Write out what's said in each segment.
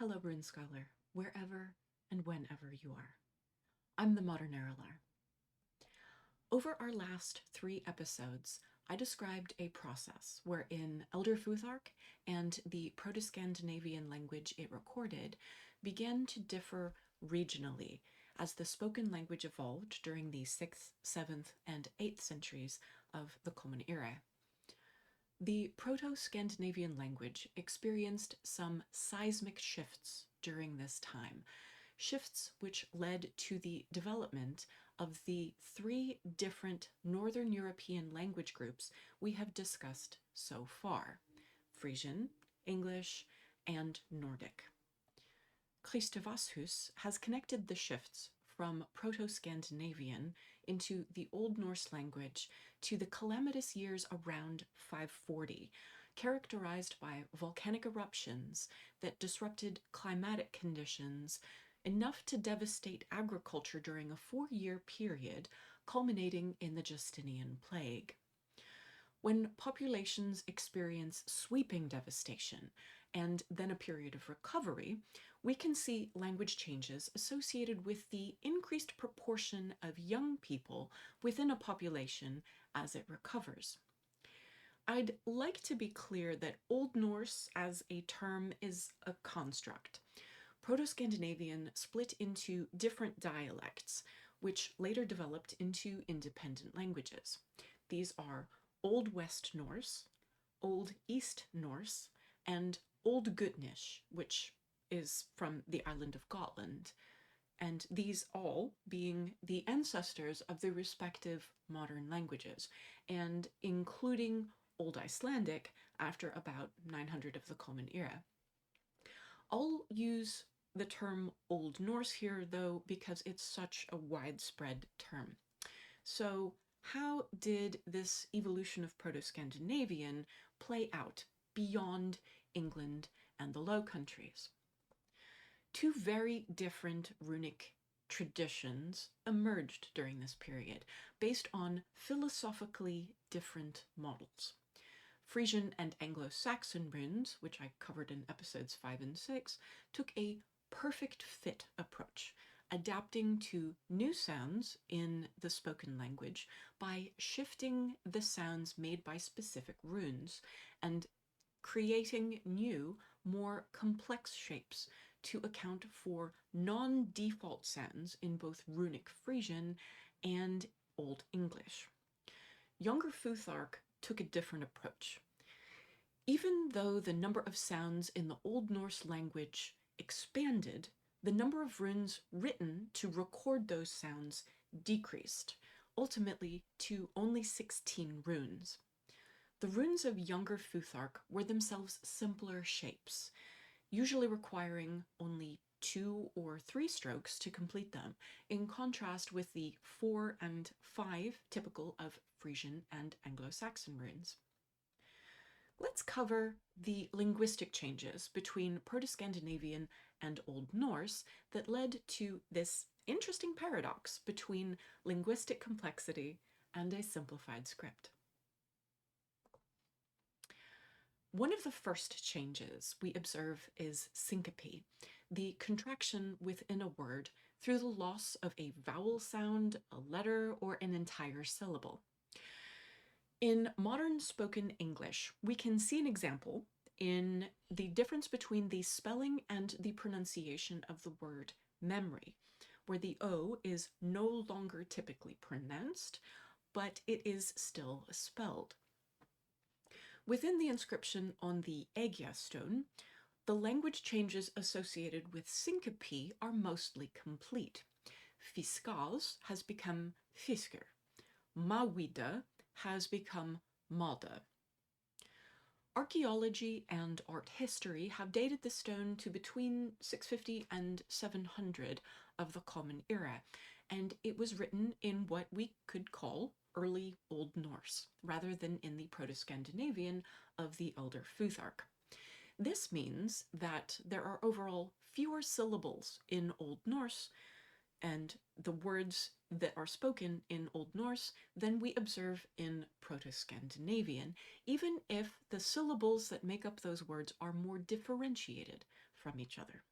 Hello, Rune Scholar, wherever and whenever you are. I'm the modern Erilar. Over our last 3 episodes, I described a process wherein Elder Futhark and the Proto-Scandinavian language it recorded began to differ regionally as the spoken language evolved during the 6th, 7th, and 8th centuries of the Common Era. The Proto-Scandinavian language experienced some seismic shifts during this time, shifts which led to the development of the 3 different Northern European language groups we have discussed so far: Frisian, English, and Nordic. Krister Vasshus has connected the shifts from Proto-Scandinavian into the Old Norse language to the calamitous years around 540, characterized by volcanic eruptions that disrupted climatic conditions enough to devastate agriculture during a 4-year period, culminating in the Justinian plague. When populations experience sweeping devastation and then a period of recovery, we can see language changes associated with the increased proportion of young people within a population as it recovers. I'd like to be clear that Old Norse as a term is a construct. Proto-Scandinavian split into different dialects, which later developed into independent languages. These are Old West Norse, Old East Norse, and Old Gutnish, which is from the island of Gotland, and these all being the ancestors of the respective modern languages, and including Old Icelandic after about 900 of the Common Era. I'll use the term Old Norse here, though, because it's such a widespread term. So how did this evolution of Proto-Scandinavian play out beyond England and the Low Countries? 2 very different runic traditions emerged during this period, based on philosophically different models. Frisian and Anglo-Saxon runes, which I covered in episodes 5 and 6, took a perfect fit approach, adapting to new sounds in the spoken language by shifting the sounds made by specific runes and creating new, more complex shapes to account for non-default sounds in both runic Frisian and Old English. Younger Futhark took a different approach. Even though the number of sounds in the Old Norse language expanded, the number of runes written to record those sounds decreased, ultimately to only 16 runes. The runes of Younger Futhark were themselves simpler shapes, usually requiring only 2 or 3 strokes to complete them, in contrast with the 4 and 5 typical of Frisian and Anglo-Saxon runes. Let's cover the linguistic changes between Proto-Scandinavian and Old Norse that led to this interesting paradox between linguistic complexity and a simplified script. One of the first changes we observe is syncope, the contraction within a word through the loss of a vowel sound, a letter, or an entire syllable. In modern spoken English, we can see an example in the difference between the spelling and the pronunciation of the word memory, where the O is no longer typically pronounced, but it is still spelled. Within the inscription on the Egja stone, the language changes associated with syncope are mostly complete. Fiskals has become fisker. Mawida has become Malda. Archaeology and art history have dated the stone to between 650 and 700 of the Common Era, and it was written in what we could call early Old Norse, rather than in the Proto-Scandinavian of the Elder Futhark. This means that there are overall fewer syllables in Old Norse and the words that are spoken in Old Norse than we observe in Proto-Scandinavian, even if the syllables that make up those words are more differentiated from each other.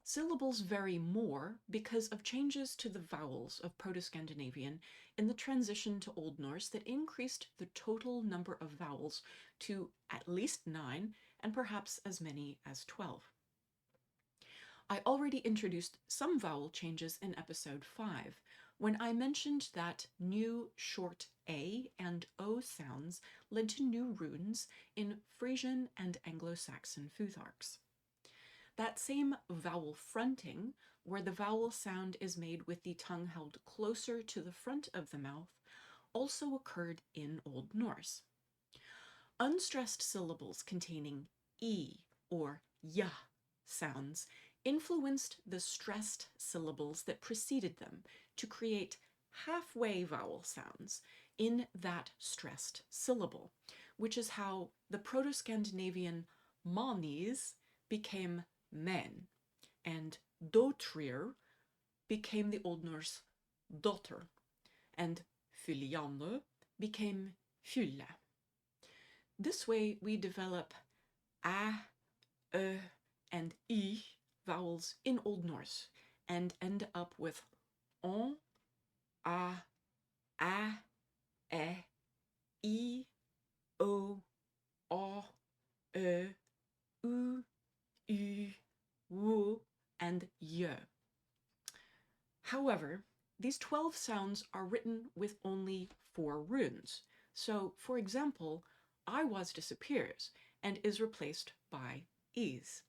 Syllables vary more because of changes to the vowels of Proto-Scandinavian in the transition to Old Norse that increased the total number of vowels to at least 9 and perhaps as many as 12. I already introduced some vowel changes in episode 5 when I mentioned that new short A and O sounds led to new runes in Frisian and Anglo-Saxon futharks. That same vowel fronting, where the vowel sound is made with the tongue held closer to the front of the mouth, also occurred in Old Norse. Unstressed syllables containing E or Y sounds influenced the stressed syllables that preceded them to create halfway vowel sounds in that stressed syllable, which is how the Proto-Scandinavian manis became men, and dotrir became the Old Norse dotter, and fylliane became fylle. This way we develop a, and I vowels in Old Norse and end up with on, a, e, o, u, wo, and y. However, these 12 sounds are written with only 4 runes. So, for example, I was disappears and is replaced by is.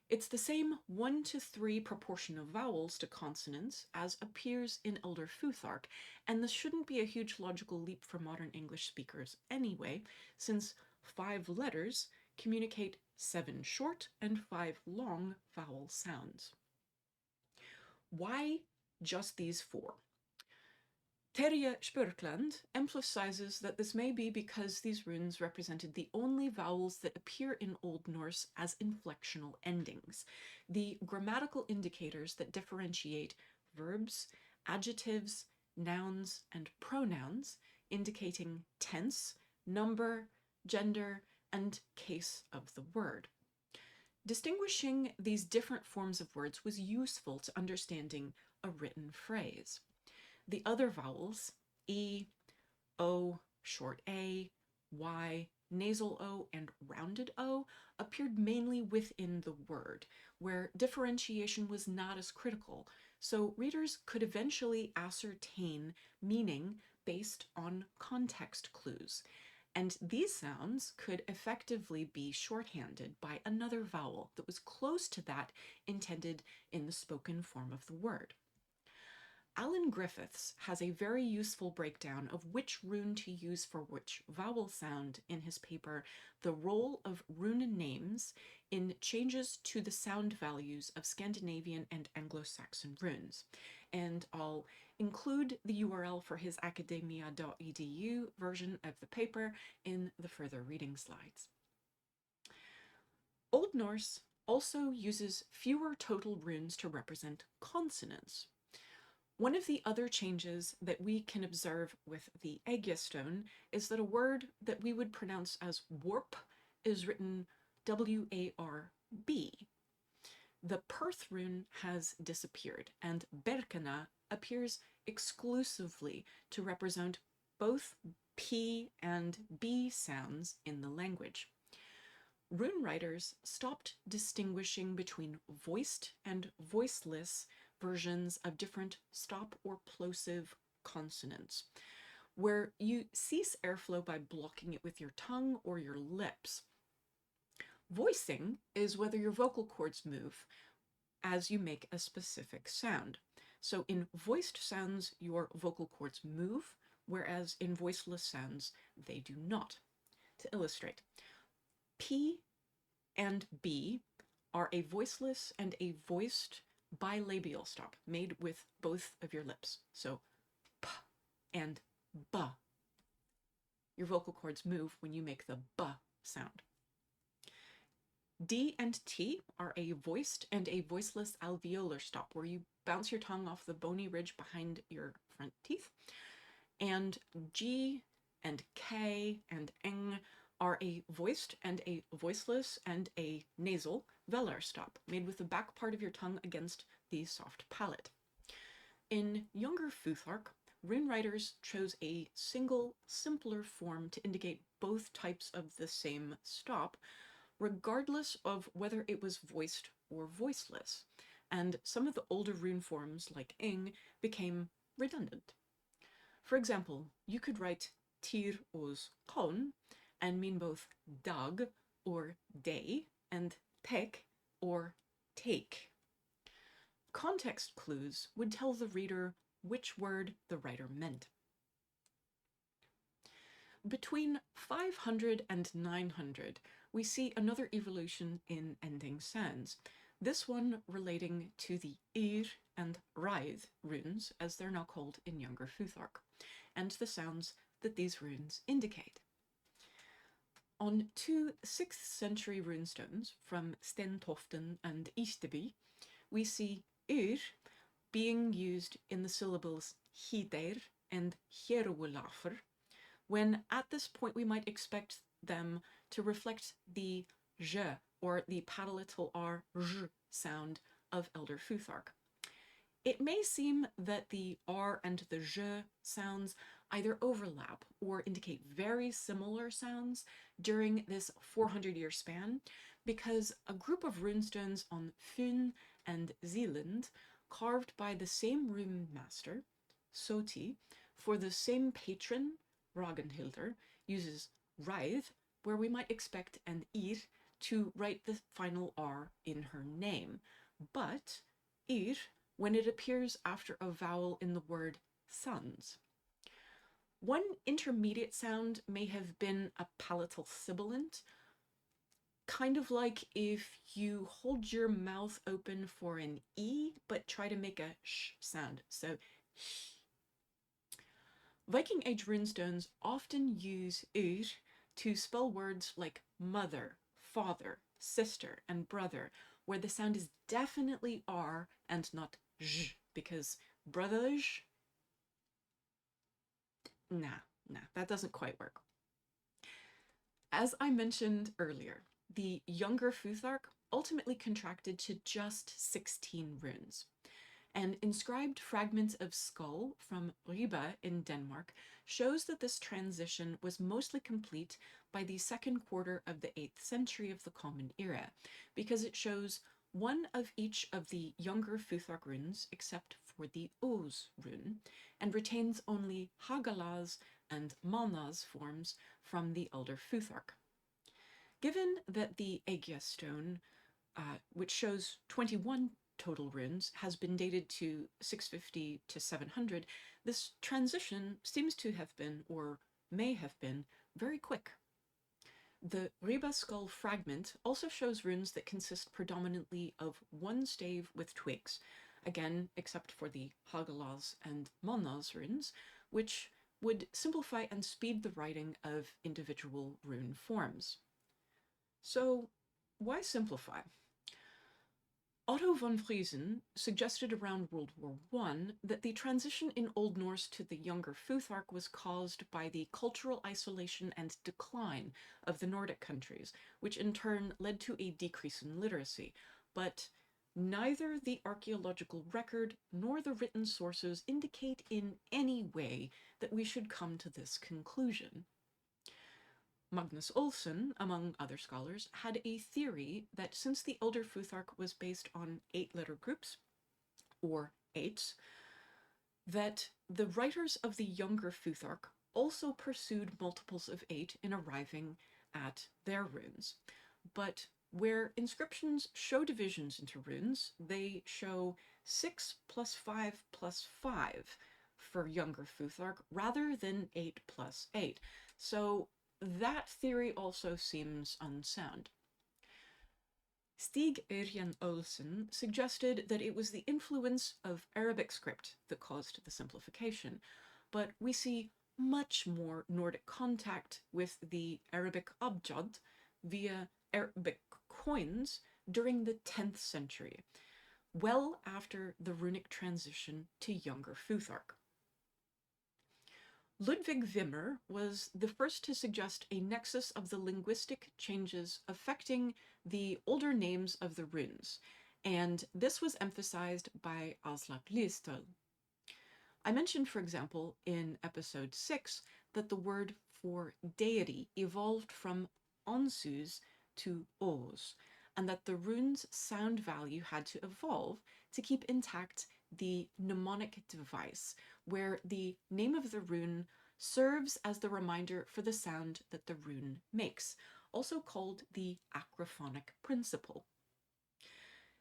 It's the same 1:3 proportion of vowels to consonants as appears in Elder Futhark, and this shouldn't be a huge logical leap for modern English speakers anyway, since 5 letters communicate 7 short and 5 long vowel sounds. Why just these 4? Terje Spurkland emphasizes that this may be because these runes represented the only vowels that appear in Old Norse as inflectional endings, the grammatical indicators that differentiate verbs, adjectives, nouns, and pronouns, indicating tense, number, gender, and case of the word. Distinguishing these different forms of words was useful to understanding a written phrase. The other vowels, E, O, short A, Y, nasal O, and rounded O, appeared mainly within the word, where differentiation was not as critical, so readers could eventually ascertain meaning based on context clues. And these sounds could effectively be shorthanded by another vowel that was close to that intended in the spoken form of the word. Alan Griffiths has a very useful breakdown of which rune to use for which vowel sound in his paper, The Role of Rune Names in Changes to the Sound Values of Scandinavian and Anglo-Saxon Runes. And I'll include the URL for his academia.edu version of the paper in the further reading slides. Old Norse also uses fewer total runes to represent consonants. One of the other changes that we can observe with the Ægistone is that a word that we would pronounce as warp is written W-A-R-B. The Perth rune has disappeared, and Berkana appears exclusively to represent both P and B sounds in the language. Rune writers stopped distinguishing between voiced and voiceless versions of different stop or plosive consonants, where you cease airflow by blocking it with your tongue or your lips. Voicing is whether your vocal cords move as you make a specific sound. So in voiced sounds, your vocal cords move, whereas in voiceless sounds, they do not. To illustrate, P and B are a voiceless and a voiced bilabial stop made with both of your lips. So P and B. Your vocal cords move when you make the B sound. D and T are a voiced and a voiceless alveolar stop where you bounce your tongue off the bony ridge behind your front teeth. And G and K and ng are a voiced and a voiceless and a nasal velar stop, made with the back part of your tongue against the soft palate. In Younger Futhark, rune writers chose a single, simpler form to indicate both types of the same stop, regardless of whether it was voiced or voiceless, and some of the older rune forms, like ing, became redundant. For example, you could write tir os kon and mean both dag or day and tek or take. Context clues would tell the reader which word the writer meant. Between 500 and 900, we see another evolution in ending sounds, this one relating to the ir and raid runes, as they're now called in Younger Futhark, and the sounds that these runes indicate. On two 6th century runestones from Stentoften and Easteby, we see ur being used in the syllables hider and hierolafr, when at this point we might expect them to reflect the j, or the palatal r j sound of Elder Futhark. It may seem that the r and the j sounds either overlap or indicate very similar sounds during this 400-year span, because a group of runestones on Fyn and Zealand, carved by the same rune master, Soti, for the same patron, Ragnhildr, uses raid, where we might expect an ir to write the final r in her name, but ir when it appears after a vowel in the word sons. One intermediate sound may have been a palatal sibilant, kind of like if you hold your mouth open for an E, but try to make a sh sound, so sh. Viking Age runestones often use ur to spell words like mother, father, sister, and brother, where the sound is definitely R and not j, because brothers, nah, that doesn't quite work. As I mentioned earlier, the Younger Futhark ultimately contracted to just 16 runes. An inscribed fragment of skull from Ribe in Denmark shows that this transition was mostly complete by the second quarter of the 8th century of the Common Era, because it shows one of each of the Younger Futhark runes except for the Os rune, and retains only Hagalas and Malnas forms from the Elder Futhark. Given that the Aegea stone, which shows 21 total runes, has been dated to 650 to 700, this transition seems to have been, or may have been, very quick. The Riba skull fragment also shows runes that consist predominantly of one stave with twigs, again except for the Hagalas and Malnas runes, which would simplify and speed the writing of individual rune forms. So, why simplify? Otto von Friesen suggested around World War I that the transition in Old Norse to the Younger Futhark was caused by the cultural isolation and decline of the Nordic countries, which in turn led to a decrease in literacy. But neither the archaeological record nor the written sources indicate in any way that we should come to this conclusion. Magnus Olsson, among other scholars, had a theory that since the Elder Futhark was based on 8-letter groups, or 8s, that the writers of the Younger Futhark also pursued multiples of 8 in arriving at their runes. But where inscriptions show divisions into runes, they show 6 plus 5 plus 5 for Younger Futhark, rather than 8 plus 8. So that theory also seems unsound. Stig Ørjan Olsen suggested that it was the influence of Arabic script that caused the simplification, but we see much more Nordic contact with the Arabic abjad via Arabic coins during the 10th century, well after the runic transition to Younger Futhark. Ludwig Wimmer was the first to suggest a nexus of the linguistic changes affecting the older names of the runes, and this was emphasized by Aslak Listøl. I mentioned, for example, in episode 6 that the word for deity evolved from onsus to os, and that the rune's sound value had to evolve to keep intact the mnemonic device, where the name of the rune serves as the reminder for the sound that the rune makes, also called the acrophonic principle.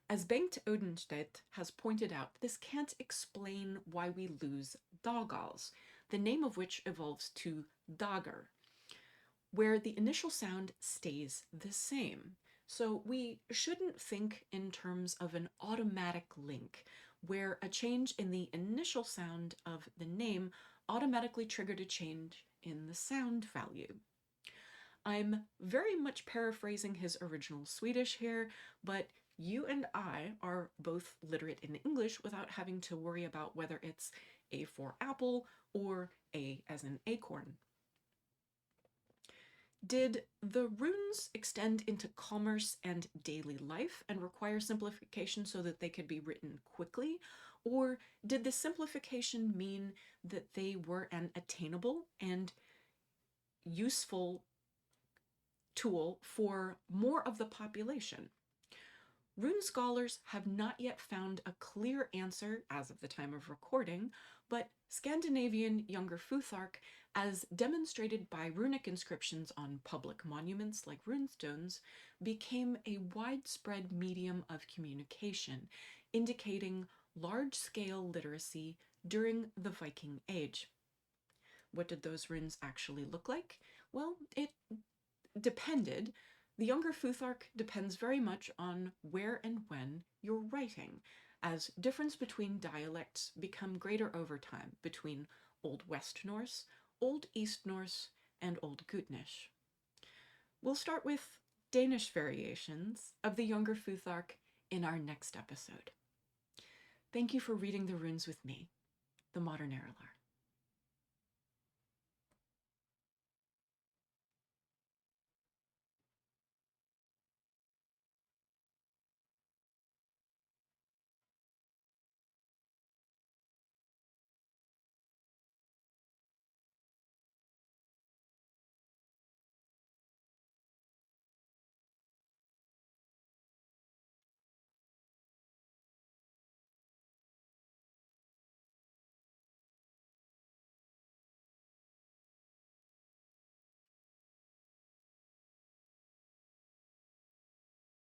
As Bengt Odenstedt has pointed out, this can't explain why we lose dagals, the name of which evolves to dagar, where the initial sound stays the same. So we shouldn't think in terms of an automatic link, where a change in the initial sound of the name automatically triggered a change in the sound value. I'm very much paraphrasing his original Swedish here, but you and I are both literate in English without having to worry about whether it's A for apple or A as in acorn. Did the runes extend into commerce and daily life and require simplification so that they could be written quickly? Or did the simplification mean that they were an attainable and useful tool for more of the population? Rune scholars have not yet found a clear answer as of the time of recording, but Scandinavian Younger Futhark, as demonstrated by runic inscriptions on public monuments like runestones, became a widespread medium of communication, indicating large-scale literacy during the Viking Age. What did those runes actually look like? Well, it depended. The Younger Futhark depends very much on where and when you're writing, as difference between dialects become greater over time between Old West Norse, Old East Norse, and Old Gutnish. We'll start with Danish variations of the Younger Futhark in our next episode. Thank you for reading the runes with me, the Modern Erilar.